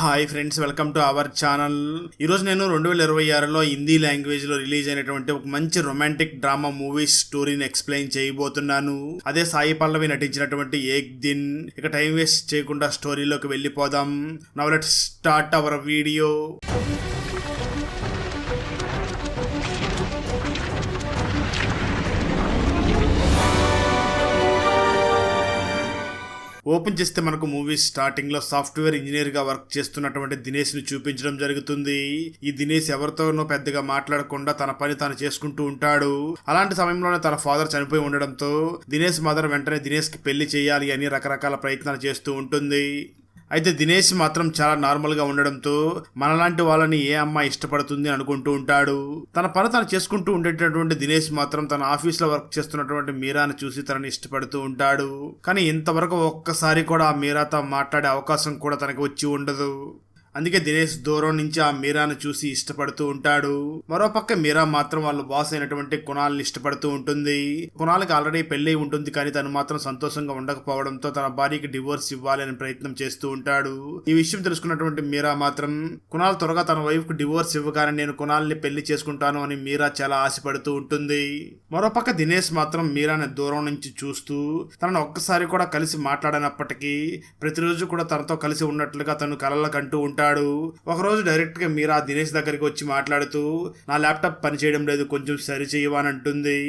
Hi friends, welcome to our channel. ఈరోజు నేను 2026లో హిందీ లాంగ్వేజ్లో రిలీజ్ అయినటువంటి ఒక మంచి రొమాంటిక్ డ్రామా మూవీ స్టోరీని ఎక్స్ప్లెయిన్ చేయబోతున్నాను. అదే సాయి పల్లవి నటించినటువంటి ఏక్ దిన్. ఇక టైం వేస్ట్ చేయకుండా స్టోరీలోకి వెళ్ళిపోదాం. Now let's start our video. Open చేస్తే మనకు మూవీ స్టార్టింగ్ లో సాఫ్ట్వేర్ ఇంజనీర్ గా వర్క్ చేస్తున్నటువంటి దినేష్ ని చూపించడం జరుగుతుంది. ఈ దినేష్ ఎవరితోనో పెద్దగా మాట్లాడకుండా తన పని తాను చేసుకుంటూ ఉంటాడు. అలాంటి సమయంలోనే తన ఫాదర్ చనిపోయి ఉండడంతో దినేష్ మదర్ వెంటనే దినేష్ కి పెళ్లి చేయాలి అని రకరకాల ప్రయత్నాలు చేస్తూ ఉంటుంది. అయితే దినేష్ మాత్రం చాలా నార్మల్ గా ఉండడంతో మనలాంటి వాళ్ళని ఏ అమ్మాయి ఇష్టపడుతుంది అనుకుంటూ ఉంటాడు. తన పని తను చేసుకుంటూ ఉండేటటువంటి దినేష్ మాత్రం తన ఆఫీస్ లో వర్క్ చేస్తున్నటువంటి మీరాని చూసి తనని ఇష్టపడుతూ ఉంటాడు. కానీ ఇంతవరకు ఒక్కసారి కూడా ఆ మీరాతో మాట్లాడే అవకాశం కూడా తనకి వచ్చి ఉండదు. అందుకే దినేష్ దూరం నుంచి ఆ మీరాను చూసి ఇష్టపడుతూ ఉంటాడు. మరోపక్క మీరా మాత్రం వాళ్ళ బాస్ అయినటువంటి కునాల్ని ఇష్టపడుతూ ఉంటుంది. కునాల్కి ఆల్రెడీ పెళ్లి ఉంటుంది, కానీ తను మాత్రం సంతోషంగా ఉండకపోవడంతో తన భార్యకి డివోర్స్ ఇవ్వాలి అని ప్రయత్నం చేస్తూ ఉంటాడు. ఈ విషయం తెలుసుకున్నటువంటి మీరా మాత్రం కునాల్ త్వరగా తన వైఫ్ కు డివోర్స్ ఇవ్వగానే నేను కునాల్ని పెళ్లి చేసుకుంటాను అని మీరా చాలా ఆశపడుతూ ఉంటుంది. మరోపక్క దినేష్ మాత్రం మీరాని దూరం నుంచి చూస్తూ తనను ఒక్కసారి కూడా కలిసి మాట్లాడనప్పటికీ ప్రతిరోజు కూడా తనతో కలిసి ఉన్నట్లుగా తను కలలకంటూ ఉంటాడు. ఒకరోజు డైరెక్ట్ గా మీరా దినేష్ దగ్గరికి వచ్చి మాట్లాడుతూ నా ల్యాప్టాప్ పనిచేయడం లేదు, కొంచెం సరి చేయవని అంటుంది.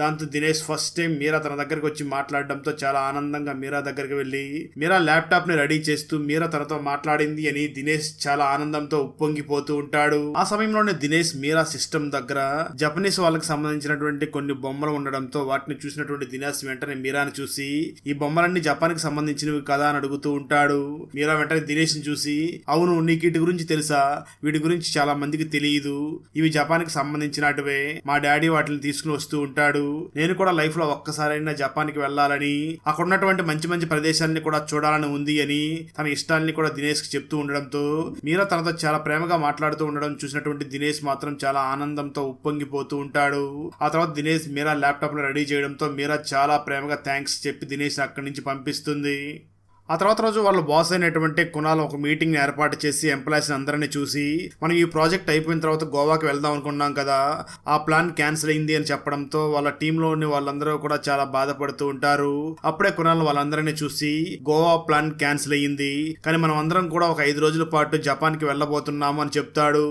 దాంతో దినేష్ ఫస్ట్ టైం మీరా తన దగ్గరికి వచ్చి మాట్లాడడంతో చాలా ఆనందంగా మీరా దగ్గరికి వెళ్ళి మీరా ల్యాప్టాప్ ని రెడీ చేస్తూ మీరా తనతో మాట్లాడింది అని దినేష్ చాలా ఆనందంతో ఉప్పొంగిపోతూ ఉంటాడు. ఆ సమయంలోనే దినేష్ మీరా సిస్టమ్ దగ్గర జపనీస్ వాళ్ళకి సంబంధించినటువంటి కొన్ని బొమ్మలు ఉండడంతో వాటిని చూసినటువంటి దినేష్ వెంటనే మీరాని చూసి ఈ బొమ్మలన్నీ జపాన్ కి సంబంధించినవి కదా అని అడుగుతూ ఉంటాడు. మీరా వెంటనే దినేష్ ని చూసి అవును, నీకు వీటి గురించి తెలుసా? వీటి గురించి చాలా మందికి తెలియదు, ఇవి జపాన్ కి సంబంధించినటువే, మా డాడీ వాటిని తీసుకుని వస్తూ ఉంటాడు. నేను కూడా లైఫ్ లో ఒక్కసారైనా జపాన్ కి వెళ్ళాలని, అక్కడ ఉన్నటువంటి మంచి మంచి ప్రదేశాన్ని కూడా చూడాలని ఉంది అని తన ఇష్టాన్ని కూడా దినేష్ కి చెప్తూ ఉండడంతో మీరా తనతో చాలా ప్రేమగా మాట్లాడుతూ ఉండడం చూసినటువంటి దినేష్ మాత్రం చాలా ఆనందంతో ఉప్పొంగిపోతూ ఉంటాడు. ఆ తర్వాత దినేష్ మీరా ల్యాప్టాప్ ను రెడీ చేయడంతో మీరా చాలా ప్రేమగా థ్యాంక్స్ చెప్పి దినేష్ అక్కడి నుంచి పంపిస్తుంది. ఆ తర్వాత రోజు వాళ్ళ బాస్ అయినటువంటి కునాల్ ఒక మీటింగ్ ఏర్పాటు చేసి ఎంప్లాయీస్ అందరినీ చూసి మనం ఈ ప్రాజెక్ట్ అయిపోయిన తర్వాత గోవాకి వెళ్దాం అనుకున్నాం కదా, ఆ ప్లాన్ క్యాన్సిల్ అయింది అని చెప్పడంతో వాళ్ళ టీంలోని వాళ్ళందరూ కూడా చాలా బాధపడుతూ ఉంటారు. అప్పుడే కునాల్ వాళ్ళందరినీ చూసి గోవా ప్లాన్ క్యాన్సిల్ అయ్యింది, కానీ మనం అందరం కూడా ఒక 5 రోజుల పాటు జపాన్ కి వెళ్ళబోతున్నాము అని చెప్తాడు.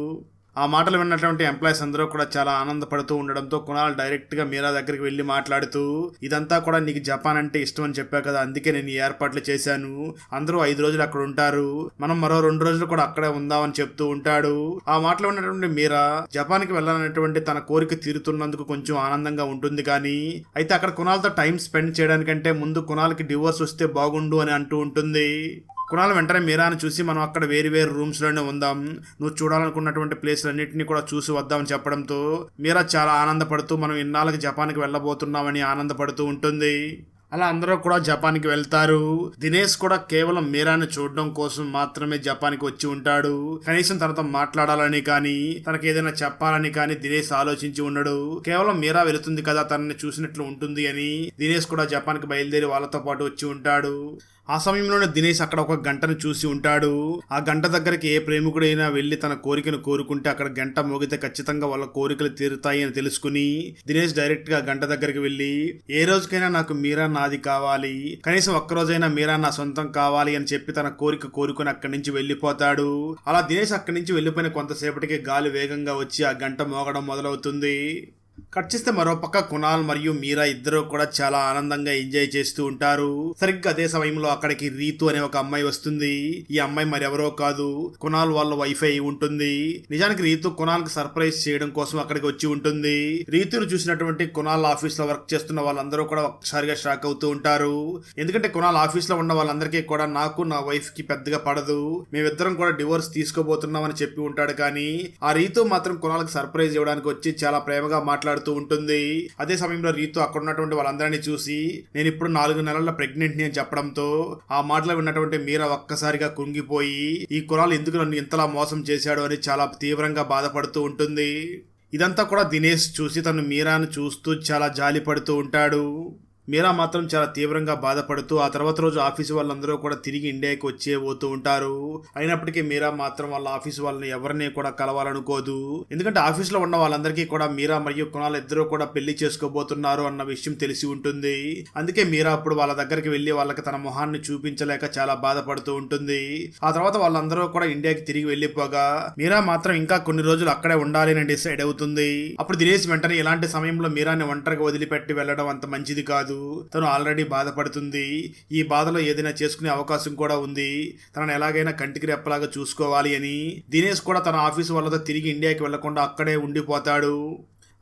ఆ మాటలు విన్నటువంటి ఎంప్లాయీస్ అందరూ కూడా చాలా ఆనందపడుతూ ఉండడంతో కునాల్ డైరెక్ట్ గా మీరా దగ్గరికి వెళ్లి మాట్లాడుతూ ఇదంతా కూడా నీకు జపాన్ అంటే ఇష్టం అని చెప్పా కదా, అందుకే నేను ఈ ఏర్పాట్లు చేశాను, అందరూ 5 రోజులు అక్కడ ఉంటారు, మనం మరో 2 రోజులు కూడా అక్కడే ఉందామని చెప్తూ ఉంటాడు. ఆ మాటలు విన్నటువంటి మీరా జపాన్ కి వెళ్ళాలనేటువంటి తన కోరిక తీరుతున్నందుకు కొంచెం ఆనందంగా ఉంటుంది. కానీ అయితే అక్కడ కునాల్తో టైం స్పెండ్ చేయడానికంటే ముందు కునాల్కి డివోర్స్ వస్తే బాగుండు అని అంటూ ఉంటుంది. కునాల్ వెంటనే మీరాని చూసి మనం అక్కడ వేరు వేరు రూమ్స్ లోనే ఉందాం, నువ్వు చూడాలనుకున్నటువంటి ప్లేస్లన్నింటినీ కూడా చూసి వద్దామని చెప్పడంతో మీరా చాలా ఆనందపడుతూ మనం ఇన్నాళ్ళకి జపాన్కి వెళ్ళబోతున్నామని ఆనందపడుతూ ఉంటుంది. అలా అందరూ కూడా జపాన్ కి వెళ్తారు. దినేష్ కూడా కేవలం మీరాని చూడడం కోసం మాత్రమే జపాన్ కి వచ్చి ఉంటాడు. కనీసం తనతో మాట్లాడాలని కానీ తనకి ఏదైనా చెప్పాలని కానీ దినేష్ ఆలోచించి ఉండడు. కేవలం మీరా వెళుతుంది కదా తనని చూసినట్లు ఉంటుంది అని దినేష్ కూడా జపాన్ కి బయలుదేరి వాళ్ళతో పాటు వచ్చి ఉంటాడు. ఆ సమయంలోనే దినేష్ అక్కడ ఒక గంటను చూసి ఉంటాడు. ఆ గంట దగ్గరికి ఏ ప్రేమికుడైనా వెళ్లి తన కోరికను కోరుకుంటే అక్కడ గంట మోగితే ఖచ్చితంగా వాళ్ళ కోరికలు తీరుతాయి అని తెలుసుకుని దినేష్ డైరెక్ట్ గా గంట దగ్గరికి వెళ్లి ఏ రోజుకైనా నాకు మీరా నాది కావాలి, కనీసం ఒక్కరోజైనా మీరా నా సొంతం కావాలి అని చెప్పి తన కోరిక కోరుకుని అక్కడి నుంచి వెళ్లిపోతాడు. అలా దినేష్ అక్కడి నుంచి వెళ్లిపోయిన కొంతసేపటికి గాలి వేగంగా వచ్చి ఆ గంట మోగడం మొదలవుతుంది. కట్ చేస్తే మరోపక్క కునాల్ మరియు మీరా ఇద్దరు కూడా చాలా ఆనందంగా ఎంజాయ్ చేస్తూ ఉంటారు. సరిగ్గా అదే సమయంలో అక్కడికి రీతు అనే ఒక అమ్మాయి వస్తుంది. ఈ అమ్మాయి మరెవరో కాదు, కునాల్ వాళ్ళ వైఫ్ అయి ఉంటుంది. నిజానికి రీతు కునాల్ కి సర్ప్రైజ్ చేయడం కోసం అక్కడికి వచ్చి ఉంటుంది. రీతును చూసినటువంటి కునాల్ ఆఫీస్ లో వర్క్ చేస్తున్న వాళ్ళందరూ కూడా ఒక్కసారిగా షాక్ అవుతూ ఉంటారు. ఎందుకంటే కునాల్ ఆఫీస్ లో ఉన్న వాళ్ళందరికీ కూడా నాకు నా వైఫ్ కి పెద్దగా పడదు, మేమిద్దరం కూడా డివోర్స్ తీసుకోబోతున్నాం అని చెప్పి ఉంటాడు. కానీ ఆ రీతు మాత్రం కునాల్ కి సర్ప్రైజ్ ఇవ్వడానికి వచ్చి చాలా ప్రేమగా మాట్లాడుతూ ఉంటుంది. అదే సమయంలో రీతు అక్కడ ఉన్నటువంటి వాళ్ళందరినీ చూసి నేను ఇప్పుడు 4 నెలల ప్రెగ్నెంట్ ని అని చెప్పడంతో ఆ మాటలు విన్నటువంటి మీరా ఒక్కసారిగా కుంగిపోయి ఈ కునాల్ ఎందుకు నన్ను ఇంతలా మోసం చేశాడు అని చాలా తీవ్రంగా బాధపడుతూ ఉంటుంది. ఇదంతా కూడా దినేష్ చూసి తను మీరాను చూస్తూ చాలా జాలి పడుతూ ఉంటాడు. మీరా మాత్రం చాలా తీవ్రంగా బాధపడుతూ ఆ తర్వాత రోజు ఆఫీసు వాళ్ళందరూ కూడా తిరిగి ఇండియాకి పోతూ ఉంటారు. అయినప్పటికీ మీరా మాత్రం వాళ్ళ ఆఫీసు వాళ్ళని ఎవరిని కూడా కలవాలనుకోదు. ఎందుకంటే ఆఫీసులో ఉన్న వాళ్ళందరికీ కూడా మీరా మరియు కునాల్ ఇద్దరు కూడా పెళ్లి చేసుకోబోతున్నారు అన్న విషయం తెలిసి ఉంటుంది. అందుకే మీరా అప్పుడు వాళ్ళ దగ్గరికి వెళ్లి వాళ్ళకి తన మొహాన్ని చూపించలేక చాలా బాధపడుతూ ఉంటుంది. ఆ తర్వాత వాళ్ళందరూ కూడా ఇండియాకి తిరిగి వెళ్లిపోగా మీరా మాత్రం ఇంకా కొన్ని రోజులు అక్కడే ఉండాలి అని డిసైడ్ అవుతుంది. అప్పుడు దినేష్ వెంటనే ఇలాంటి సమయంలో మీరాని ఒంటరిగా వదిలిపెట్టి వెళ్లడం అంత మంచిది కాదు. తను ఆల్రెడీ బాధపడుతుంది. ఈ బాధలో ఏదైనా చేసుకునే అవకాశం కూడా ఉంది. తనను ఎలాగైనా కంటికి రెప్పలాగా చూసుకోవాలి అని దినేష్ కూడా తన ఆఫీసు వాళ్ళతో తిరిగి ఇండియాకి వెళ్లకుండా అక్కడే ఉండిపోతాడు.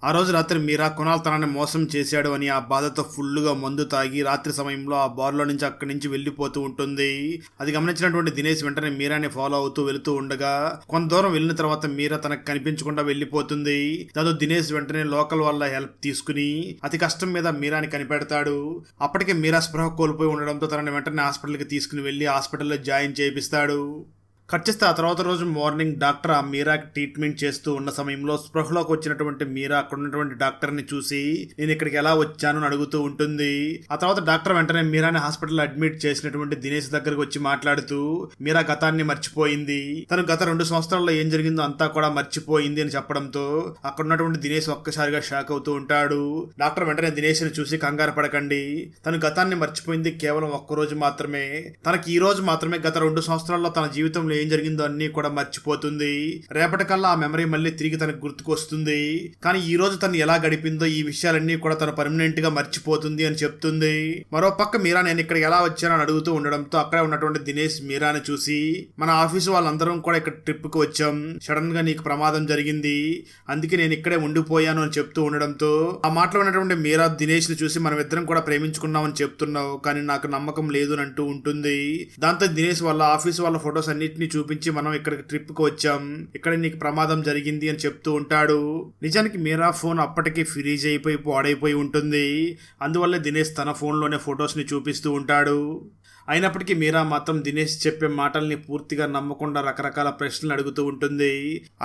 ఆ రోజు రాత్రి మీరా కునాల్ తనని మోసం చేశాడు అని ఆ బాధతో ఫుల్లుగా మందు తాగి రాత్రి సమయంలో ఆ బార్లో నుంచి అక్కడి నుంచి వెళ్లిపోతూ ఉంటుంది. అది గమనించినటువంటి దినేష్ వెంటనే మీరాని ఫాలో అవుతూ వెళుతూ ఉండగా కొంత దూరం వెళ్ళిన తర్వాత మీరా తనకు కనిపించకుండా వెళ్లిపోతుంది. దాంతో దినేష్ వెంటనే లోకల్ వాళ్ళ హెల్ప్ తీసుకుని అతి కష్టం మీద మీరాని కనిపెడతాడు. అప్పటికే మీరా స్పృహ కోల్పోయి ఉండడంతో తనని వెంటనే హాస్పిటల్కి తీసుకుని వెళ్లి హాస్పిటల్లో జాయిన్ చేపిస్తాడు. కట్ చేస్తే ఆ తర్వాత రోజు మార్నింగ్ డాక్టర్ ఆ మీరాకి ట్రీట్మెంట్ చేస్తూ ఉన్న సమయంలో స్పృహలోకి వచ్చినటువంటి మీరా అక్కడ ఉన్నటువంటి డాక్టర్ని చూసి నేను ఇక్కడికి ఎలా వచ్చాను అని అడుగుతూ ఉంటుంది. ఆ తర్వాత డాక్టర్ వెంటనే మీరాని హాస్పిటల్లో అడ్మిట్ చేసినటువంటి దినేష్ దగ్గరకు వచ్చి మాట్లాడుతూ మీరా గతాన్ని మర్చిపోయింది, తను గత 2 సంవత్సరాల్లో ఏం జరిగిందో అంతా కూడా మర్చిపోయింది అని చెప్పడంతో అక్కడ ఉన్నటువంటి దినేష్ ఒక్కసారిగా షాక్ అవుతూ ఉంటాడు. డాక్టర్ వెంటనే దినేష్ ని చూసి కంగారు పడకండి, తను గతాన్ని మర్చిపోయింది కేవలం ఒక్కరోజు మాత్రమే, తనకి ఈ రోజు మాత్రమే గత 2 సంవత్సరాల్లో తన జీవితంలో ఏం జరిగిందో అన్ని కూడా మర్చిపోతుంది. రేపటికల్లా ఆ మెమరీ మళ్ళీ తిరిగి తనకు గుర్తుకొస్తుంది. కానీ ఈ రోజు తను ఎలా గడిపిందో ఈ విషయాలన్నీ కూడా తను పర్మనెంట్ గా మర్చిపోతుంది అని చెప్తుంది. మరో పక్క మీరా నేను ఇక్కడ ఎలా వచ్చానని అడుగుతూ ఉండడంతో అక్కడే ఉన్నటువంటి దినేష్ మీరాని చూసి మన ఆఫీసు వాళ్ళందరం కూడా ఇక్కడ ట్రిప్ కు వచ్చాం, సడన్ గా నీకు ప్రమాదం జరిగింది, అందుకే నేను ఇక్కడే ఉండిపోయాను అని చెప్తూ ఉండడంతో ఆ మాటలో ఉన్నటువంటి మీరా దినేష్ ని చూసి మనం ఇద్దరం కూడా ప్రేమించుకున్నామని చెప్తున్నావు, కానీ నాకు నమ్మకం లేదు అని అంటూ ఉంటుంది. దాంతో దినేష్ వాళ్ళ ఆఫీసు వాళ్ళ ఫొటోస్ అన్నిటిని చూపించి మనం ఇక్కడికి ట్రిప్ కు వచ్చాం, ఇక్కడ నీకు ప్రమాదం జరిగింది అని చెప్తూ ఉంటాడు. నిజానికి మీరా ఫోన్ అప్పటికి ఫ్రీజ్ అయిపోయి పాడైపోయి ఉంటుంది. అందువల్లే దినేష్ తన ఫోన్లోనే ఫొటోస్ ని చూపిస్తూ ఉంటాడు. అయినప్పటికీ మీరా మాత్రం దినేష్ చెప్పే మాటల్ని పూర్తిగా నమ్మకుండా రకరకాల ప్రశ్నలు అడుగుతూ ఉంటుంది.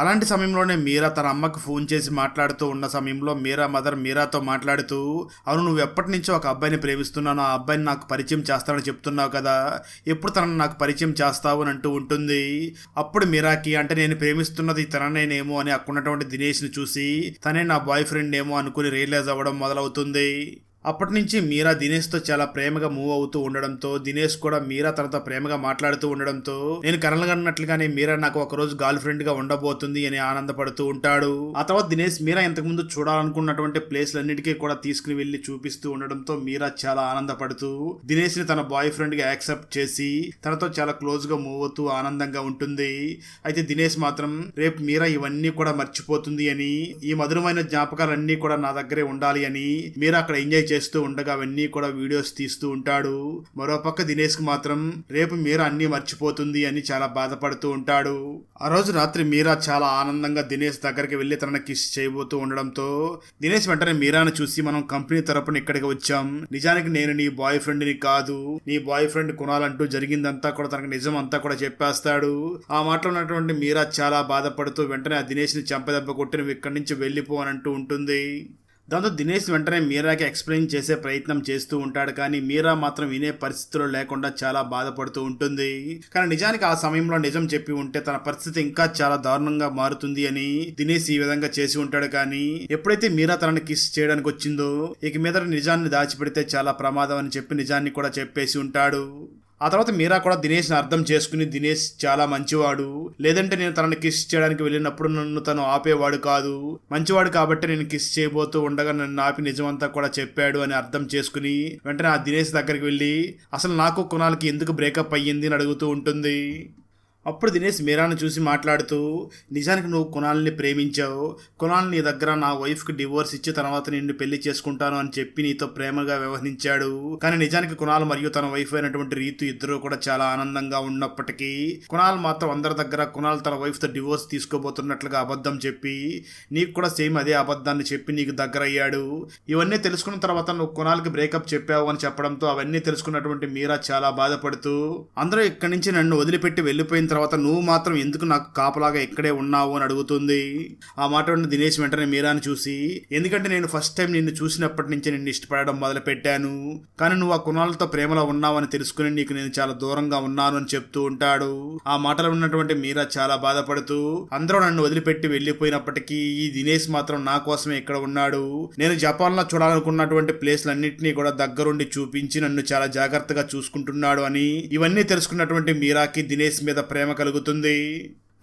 అలాంటి సమయంలోనే మీరా తన అమ్మకు ఫోన్ చేసి మాట్లాడుతూ ఉన్న సమయంలో మీరా మదర్ మీరాతో మాట్లాడుతూ అవును నువ్వు ఎప్పటి నుంచో ఒక అబ్బాయిని ప్రేమిస్తున్నాను, ఆ అబ్బాయిని నాకు పరిచయం చేస్తానని చెప్తున్నావు కదా, ఎప్పుడు తనను నాకు పరిచయం చేస్తావు అని అంటూ ఉంటుంది. అప్పుడు మీరాకి అంటే నేను ప్రేమిస్తున్నది తననేనేమో అని అక్కడున్నటువంటి దినేష్ని చూసి తనే నా బాయ్ ఫ్రెండ్ ఏమో అనుకుని రియలైజ్ అవ్వడం మొదలవుతుంది. అప్పటి నుంచి మీరా దినేష్తో చాలా ప్రేమగా మూవ్ అవుతూ ఉండడంతో దినేష్ కూడా మీరా తనతో ప్రేమగా మాట్లాడుతూ ఉండడంతో నేను కలగన్నట్లుగానే మీరా నాకు ఒక రోజు గర్ల్ ఫ్రెండ్ గా ఉండబోతుంది అని ఆనందపడుతూ ఉంటాడు. ఆ తర్వాత దినేష్ మీరా ఇంతకుముందు చూడాలనుకున్నటువంటి ప్లేస్లన్నిటికీ కూడా తీసుకుని వెళ్లి చూపిస్తూ ఉండడంతో మీరా చాలా ఆనందపడుతూ దినేష్ ని తన బాయ్ ఫ్రెండ్ గా యాక్సెప్ట్ చేసి తనతో చాలా క్లోజ్ గా మూవ్ అవుతూ ఆనందంగా ఉంటుంది. అయితే దినేష్ మాత్రం రేపు మీరా ఇవన్నీ కూడా మర్చిపోతుంది అని, ఈ మధురమైన జ్ఞాపకాలన్నీ కూడా నా దగ్గరే ఉండాలి అని మీరా అక్కడ ఎంజాయ్ చేస్తూ ఉండగా అవన్నీ కూడా వీడియోస్ తీస్తూ ఉంటాడు. మరోపక్క దినేష్ కి మాత్రం రేపు మీరా అన్ని మర్చిపోతుంది అని చాలా బాధపడుతూ ఉంటాడు. ఆ రోజు రాత్రి మీరా చాలా ఆనందంగా దినేష్ దగ్గరికి వెళ్లి తనని కిస్ చేయబోతూ ఉండడంతో దినేష్ వెంటనే మీరాను చూసి మనం కంపెనీ తరపున ఇక్కడికి వచ్చాం, నిజానికి నేను నీ బాయ్ ఫ్రెండ్ ని కాదు, నీ బాయ్ ఫ్రెండ్ కొనాలంటూ జరిగిందంతా కూడా తనకు నిజం అంతా కూడా చెప్పేస్తాడు. ఆ మాటలో ఉన్నటువంటి మీరా చాలా బాధపడుతూ వెంటనే ఆ దినేష్ ని చెంపదెబ్బ కొట్టి నువ్వు ఇక్కడి నుంచి వెళ్ళిపో అని అంటూ ఉంటుంది. దాంతో దినేష్ వెంటనే మీరాకి ఎక్స్ప్లెయిన్ చేసే ప్రయత్నం చేస్తూ ఉంటాడు, కానీ మీరా మాత్రం వినే పరిస్థితిలో లేకుండా చాలా బాధపడుతూ ఉంటుంది. కానీ నిజానికి ఆ సమయంలో నిజం చెప్పి ఉంటే తన పరిస్థితి ఇంకా చాలా దారుణంగా మారుతుంది అని దినేష్ ఈ విధంగా చేసి ఉంటాడు. కానీ ఎప్పుడైతే మీరా తనని కిస్ చేయడానికి వచ్చిందో ఇక మీద నిజాన్ని దాచిపెడితే చాలా ప్రమాదం అని చెప్పి నిజాన్ని కూడా చెప్పేసి ఉంటాడు. ఆ తర్వాత మీరా కూడా దినేష్ని అర్థం చేసుకుని దినేష్ చాలా మంచివాడు, లేదంటే నేను తనని కిస్ చేయడానికి వెళ్ళినప్పుడు నన్ను తను ఆపేవాడు కాదు, మంచివాడు కాబట్టి నేను కిస్ చేయబోతూ ఉండగా నన్ను ఆపి నిజమంతా కూడా చెప్పాడు అని అర్థం చేసుకుని వెంటనే ఆ దినేష్ దగ్గరికి వెళ్ళి అసలు నాకు కునాల్కి ఎందుకు బ్రేకప్ అయ్యింది అని అడుగుతూ ఉంటుంది. అప్పుడు దినేష్ మీరాను చూసి మాట్లాడుతూ నిజానికి నువ్వు కునాల్ని ప్రేమించావు, కునాల్ నీ దగ్గర నా వైఫ్కి డివోర్స్ ఇచ్చి తర్వాత నిన్ను పెళ్లి చేసుకుంటాను అని చెప్పి నీతో ప్రేమగా వ్యవహరించాడు. కానీ నిజానికి కునాల్ మరియు తన వైఫ్ అయినటువంటి రీతు ఇద్దరు కూడా చాలా ఆనందంగా ఉన్నప్పటికీ కునాల్ మాత్రం అందరి దగ్గర కునాల్ తన వైఫ్తో డివోర్స్ తీసుకోబోతున్నట్లుగా అబద్ధం చెప్పి నీకు కూడా సేమ్ అదే అబద్ధాన్ని చెప్పి నీకు దగ్గర అయ్యాడు. ఇవన్నీ తెలుసుకున్న తర్వాత నువ్వు కునాల్కి బ్రేకప్ చెప్పావు అని చెప్పడంతో అవన్నీ తెలుసుకున్నటువంటి మీరా చాలా బాధపడుతూ అందరూ ఇక్కడి నుంచి నన్ను వదిలిపెట్టి వెళ్ళిపోయిన తర్వాత నువ్వు మాత్రం ఎందుకు నాకు కాపలాగా ఇక్కడే ఉన్నావు అని అడుగుతుంది. ఆ మాట ఉన్న దినేష్ వెంటనే మీరాని చూసి, ఎందుకంటే నేను ఫస్ట్ టైం నిన్ను చూసినప్పటి నుంచి నిన్ను ఇష్టపడడం మొదలు పెట్టాను, కానీ నువ్వు ఆ కుణాలతో ప్రేమలో ఉన్నావని తెలుసుకుని నీకు నేను చాలా దూరంగా ఉన్నాను అని చెప్తూ ఉంటాడు. ఆ మాటలు ఉన్నటువంటి మీరా చాలా బాధపడుతూ, అందరూ నన్ను వదిలిపెట్టి వెళ్ళిపోయినప్పటికీ ఈ దినేష్ మాత్రం నా కోసమే ఇక్కడ ఉన్నాడు, నేను జపాన్ లో చూడాలనుకున్నటువంటి ప్లేస్లన్నింటినీ కూడా దగ్గరుండి చూపించి నన్ను చాలా జాగ్రత్తగా చూసుకుంటున్నాడు అని. ఇవన్నీ తెలుసుకున్నటువంటి మీరాకి దినేష్ మీద ప్రేమ కలుగుతుంది.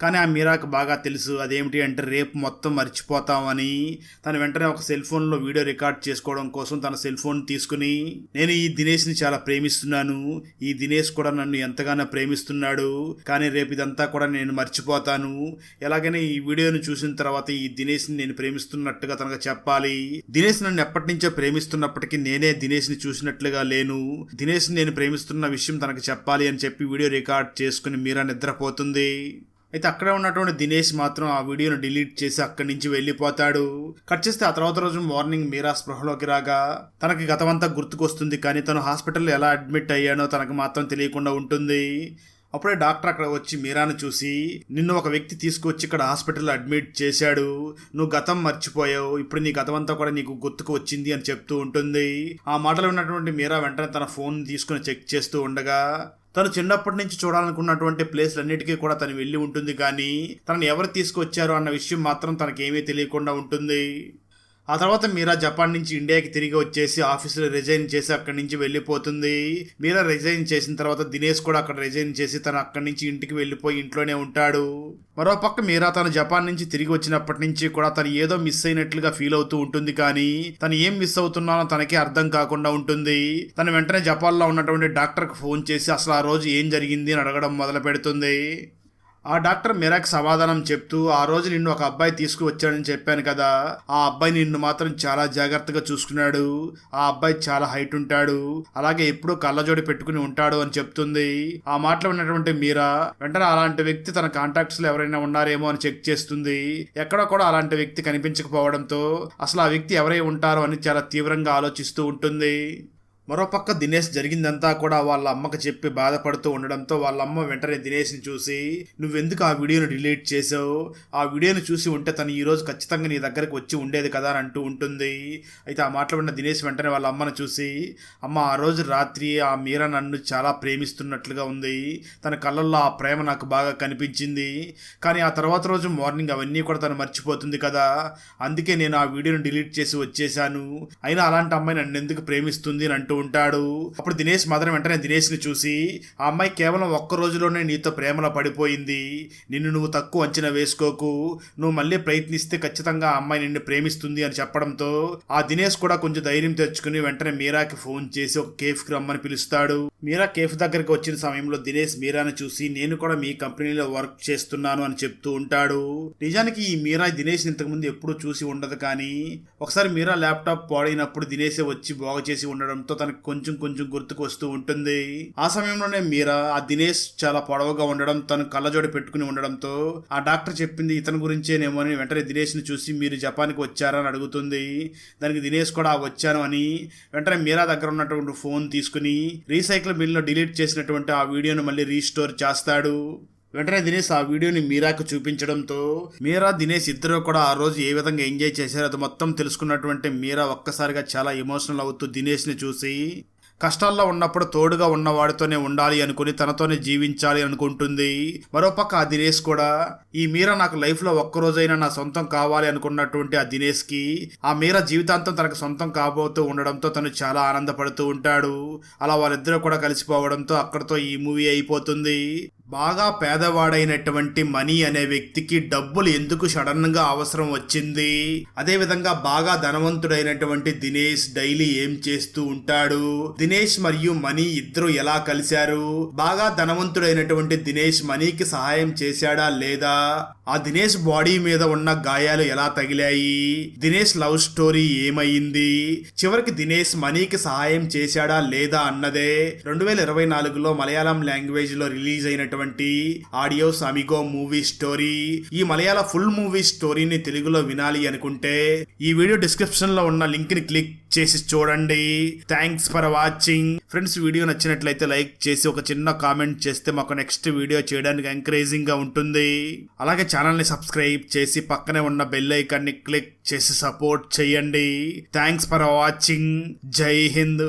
కానీ ఆ మీరాకు బాగా తెలుసు అదేమిటి అంటే రేపు మొత్తం మర్చిపోతామని. తను వెంటనే ఒక సెల్ ఫోన్లో వీడియో రికార్డ్ చేసుకోవడం కోసం తన సెల్ ఫోన్ తీసుకుని, నేను ఈ దినేష్ని చాలా ప్రేమిస్తున్నాను, ఈ దినేష్ కూడా నన్ను ఎంతగానో ప్రేమిస్తున్నాడు, కానీ రేపు ఇదంతా కూడా నేను మర్చిపోతాను, ఎలాగైనా ఈ వీడియోను చూసిన తర్వాత ఈ దినేష్ని నేను ప్రేమిస్తున్నట్టుగా తనకు చెప్పాలి. దినేష్ నన్ను ఎప్పటి నుంచో ప్రేమిస్తున్నప్పటికీ నేనే దినేష్ని చూసినట్లుగా లేను, దినేష్ని నేను ప్రేమిస్తున్న విషయం తనకు చెప్పాలి అని చెప్పి వీడియో రికార్డ్ చేసుకుని మీరా నిద్రపోతుంది. అయితే అక్కడే ఉన్నటువంటి దినేష్ మాత్రం ఆ వీడియోను డిలీట్ చేసి అక్కడి నుంచి వెళ్ళిపోతాడు. కట్ చేస్తే ఆ తర్వాత రోజు మార్నింగ్ మీరా స్పృహలోకి రాగా తనకి గతమంతా గుర్తుకొస్తుంది, కానీ తను హాస్పిటల్లో ఎలా అడ్మిట్ అయ్యానో తనకు మాత్రం తెలియకుండా ఉంటుంది. అప్పుడే డాక్టర్ అక్కడ వచ్చి మీరాను చూసి, నిన్ను ఒక వ్యక్తి తీసుకొచ్చి ఇక్కడ హాస్పిటల్లో అడ్మిట్ చేశాడు, నువ్వు గతం మర్చిపోయావు, ఇప్పుడు నీ గతం అంతా కూడా నీకు గుర్తుకు వచ్చింది అని చెప్తూ ఉంటుంది. ఆ మాటలు ఉన్నటువంటి మీరా వెంటనే తన ఫోన్ తీసుకుని చెక్ చేస్తూ ఉండగా తను చిన్నప్పటి నుంచి చూడాలనుకున్నటువంటి ప్లేస్లన్నిటికీ కూడా తను వెళ్ళి ఉంటుంది, కానీ తనని ఎవరు తీసుకొచ్చారో అన్న విషయం మాత్రం తనకేమీ తెలియకుండా ఉంటుంది. ఆ తర్వాత మీరా జపాన్ నుంచి ఇండియాకి తిరిగి వచ్చేసి ఆఫీసులో రిజైన్ చేసి అక్కడి నుంచి వెళ్ళిపోతుంది. మీరా రిజైన్ చేసిన తర్వాత దినేష్ కూడా అక్కడ రిజైన్ చేసి తను అక్కడి నుంచి ఇంటికి వెళ్ళిపోయి ఇంట్లోనే ఉంటాడు. మరోపక్క మీరా తను జపాన్ నుంచి తిరిగి వచ్చినప్పటి నుంచి కూడా తను ఏదో మిస్ అయినట్లుగా ఫీల్ అవుతూ ఉంటుంది, కానీ తను ఏం మిస్ అవుతున్నానో తనకే అర్థం కాకుండా ఉంటుంది. తను వెంటనే జపాన్లో ఉన్నటువంటి డాక్టర్కి ఫోన్ చేసి అసలు ఆ రోజు ఏం జరిగింది అని అడగడం మొదలు పెడుతుంది. ఆ డాక్టర్ మీరాకి సమాధానం చెప్తూ, ఆ రోజు నిన్ను ఒక అబ్బాయి తీసుకువచ్చాడని చెప్పాను కదా, ఆ అబ్బాయి నిన్ను మాత్రం చాలా జాగ్రత్తగా చూసుకున్నాడు, ఆ అబ్బాయి చాలా హైట్ ఉంటాడు, అలాగే ఎప్పుడూ కళ్ళజోడి పెట్టుకుని ఉంటాడు అని చెప్తుంది. ఆ మాటలో ఉన్నటువంటి మీరా వెంటనే అలాంటి వ్యక్తి తన కాంటాక్ట్స్ లో ఎవరైనా ఉన్నారేమో అని చెక్ చేస్తుంది. ఎక్కడో కూడా అలాంటి వ్యక్తి కనిపించకపోవడంతో అసలు ఆ వ్యక్తి ఎవరై ఉంటారో అని చాలా తీవ్రంగా ఆలోచిస్తూ ఉంటుంది. మరోపక్క దినేష్ జరిగిందంతా కూడా వాళ్ళ అమ్మకి చెప్పి బాధపడుతూ ఉండడంతో వాళ్ళ అమ్మ వెంటనే దినేష్ని చూసి, నువ్వెందుకు ఆ వీడియోను డిలీట్ చేసావు, ఆ వీడియోను చూసి ఉంటే తను ఈరోజు ఖచ్చితంగా నీ దగ్గరకు వచ్చి ఉండేది కదా అని అంటూ ఉంటుంది. అయితే ఆ మాటలు ఉన్న దినేష్ వెంటనే వాళ్ళ అమ్మను చూసి, అమ్మ ఆ రోజు రాత్రి ఆ మీరా నన్ను చాలా ప్రేమిస్తున్నట్లుగా ఉంది, తన కళ్ళల్లో ఆ ప్రేమ నాకు బాగా కనిపించింది, కానీ ఆ తర్వాత రోజు మార్నింగ్ అవన్నీ కూడా తను మర్చిపోతుంది కదా, అందుకే నేను ఆ వీడియోను డిలీట్ చేసి వచ్చేసాను, అయినా అలాంటి అమ్మాయి నన్ను ఎందుకు ప్రేమిస్తుంది అని అంటూ ఉంటాడు. అప్పుడు దినేష్ మాత్రం వెంటనే దినేష్ ని చూసి, ఆ అమ్మాయి కేవలం ఒక్క రోజులోనే నీతో ప్రేమలో పడిపోయింది, నిన్ను నువ్వు తక్కువ అంచనా వేసుకోకు, నువ్వు మళ్ళీ ప్రయత్నిస్తే ఖచ్చితంగా ఆ అమ్మాయి నిన్ను ప్రేమిస్తుంది అని చెప్పడంతో ఆ దినేష్ కూడా కొంచెం ధైర్యం తెచ్చుకుని వెంటనే మీరాకి ఫోన్ చేసి ఒక కేఫ్కి రమ్మని పిలుస్తాడు. మీరా కేఫ్ దగ్గరికి వచ్చిన సమయంలో దినేష్ మీరాని చూసి, నేను కూడా మీ కంపెనీలో వర్క్ చేస్తున్నాను అని చెప్తూ ఉంటాడు. నిజానికి ఈ మీరా దినేష్ ఇంతకుముందు ఎప్పుడూ చూసి ఉండదు, కానీ ఒకసారి మీరా ల్యాప్టాప్ పాడైనప్పుడు దినేషే వచ్చి బాగు చేసి ఉండడంతో తనకు కొంచెం కొంచెం గుర్తుకు వస్తూ ఉంటుంది. ఆ సమయంలోనే మీరా ఆ దినేష్ చాలా పొడవుగా ఉండడం, తను కళ్ళజోడి పెట్టుకుని ఉండడంతో ఆ డాక్టర్ చెప్పింది ఇతని గురించేనేమో అని వెంటనే దినేష్ ని చూసి, మీరు జపాన్కి వచ్చారా అని అడుగుతుంది. దానికి దినేష్ కూడా వచ్చాను అని వెంటనే మీరా దగ్గర ఉన్నటువంటి ఫోన్ తీసుకుని రీసైకిల్ బిల్ లో డిలీట్ చేసినటువంటి ఆ వీడియోను మళ్ళీ రీస్టోర్ చేస్తాడు. వెంటనే దినేష్ ఆ వీడియోని మీరాకు చూపించడంతో మీరా దినేష్ ఇద్దరు కూడా ఆ రోజు ఏ విధంగా ఎంజాయ్ చేశారో అది మొత్తం తెలుసుకున్నటువంటి మీరా ఒక్కసారిగా చాలా ఎమోషనల్ అవుతూ దినేష్ ని చూసి, కష్టాల్లో ఉన్నప్పుడు తోడుగా ఉన్నవాడితోనే ఉండాలి అనుకుని తనతోనే జీవించాలి అనుకుంటుంది. మరోపక్క ఆ దినేష్ కూడా ఈ మీరా నాకు లైఫ్ లో ఒక్కరోజైనా నా సొంతం కావాలి అనుకున్నటువంటి ఆ దినేష్ కి ఆ మీరా జీవితాంతం తనకు సొంతం కాబోతూ ఉండడంతో తను చాలా ఆనందపడుతూ ఉంటాడు. అలా వాళ్ళిద్దరూ కూడా కలిసిపోవడంతో అక్కడితో ఈ మూవీ అయిపోతుంది. బాగా పేదవాడైనటువంటి మనీ అనే వ్యక్తికి డబ్బులు ఎందుకు సడన్ గా అవసరం వచ్చింది, అదే విధంగా బాగా ధనవంతుడైనటువంటి దినేష్ డైలీ ఏం చేస్తూ ఉంటాడు, దినేష్ మరియు మనీ ఇద్దరు ఎలా కలిశారు, బాగా ధనవంతుడైనటువంటి దినేష్ మనీకి సహాయం చేశాడా లేదా, ఆ దినేష్ బాడీ మీద ఉన్న గాయాలు ఎలా తగిలాయి, దినేష్ లవ్ స్టోరీ ఏమైంది, చివరికి దినేష్ మనీకి సహాయం చేశాడా లేదా అన్నదే 2024లో మలయాళం లాంగ్వేజ్ లో రిలీజ్ అయినటువంటి అయినటువంటి ఆడియోస్ అమిగో మూవీ స్టోరీ. ఈ మలయాళ ఫుల్ మూవీ స్టోరీని తెలుగులో వినాలి అనుకుంటే ఈ వీడియో డిస్క్రిప్షన్ లో ఉన్న లింక్ ని క్లిక్ చేసి చూడండి. Thanks for watching friends. Video నచ్చినట్లయితే లైక్ చేసి ఒక చిన్న కామెంట్ చేస్తే మాకు నెక్స్ట్ వీడియో చేయడానికి ఎంకరేజింగ్ గా ఉంటుంది. అలాగే ఛానల్ ని సబ్స్క్రైబ్ చేసి పక్కనే ఉన్న బెల్ ఐకాన్ ని క్లిక్ చేసి సపోర్ట్ చేయండి. Thanks for watching. జై హింద్.